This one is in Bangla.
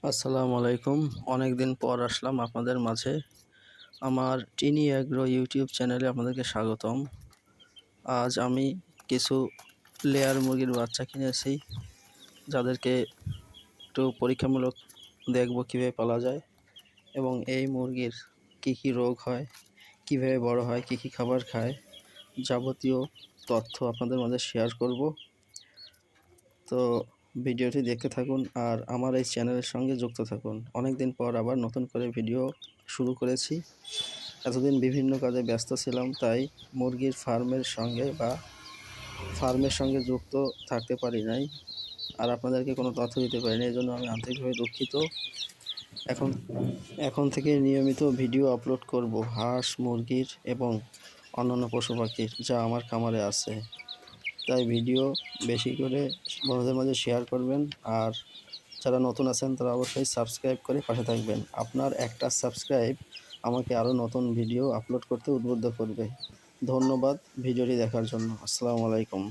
আসসালামু আলাইকুম। অনেকদিন পর আসলাম আপনাদের মাঝে। আমার টিনি অ্যাগ্রো ইউটিউব চ্যানেলে আপনাদেরকে স্বাগতম। আজ আমি কিছু লেয়ার মুরগির বাচ্চা কিনেছি, যাদেরকে একটু পরীক্ষামূলক দেখব কীভাবে পালা যায় এবং এই মুরগির কী কী রোগ হয়, কীভাবে বড় হয়, কী কী খাবার খায়, যাবতীয় তথ্য আপনাদের মাঝে শেয়ার করব। তো ভিডিওটি দেখতে থাকুন আর আমার এই চ্যানেলের সঙ্গে যুক্ত থাকুন। অনেক দিন পর আবার নতুন করে ভিডিও শুরু করেছি। এতদিন বিভিন্ন কাজে ব্যস্ত ছিলাম, তাই মুরগির ফার্মের সঙ্গে যুক্ত থাকতে পারি নাই আর আপনাদেরকে কোনো তথ্য দিতে পারিনি। এই জন্য আমি আন্তরিকভাবে দুঃখিত। এখন এখন থেকে নিয়মিত ভিডিও আপলোড করব হাঁস, মুরগির এবং অন্যান্য পশু পাখির, যা আমার খামারে আছে। তাই ভিডিও বেশি করে বন্ধুদের মাঝে শেয়ার করবেন আর যারা নতুন আছেন তারা অবশ্যই সাবস্ক্রাইব করে পাশে থাকবেন। আপনার একটা সাবস্ক্রাইব আমাকে আরও নতুন ভিডিও আপলোড করতে উদ্বুদ্ধ করবে। ধন্যবাদ ভিডিওটি দেখার জন্য। আসসালামু আলাইকুম।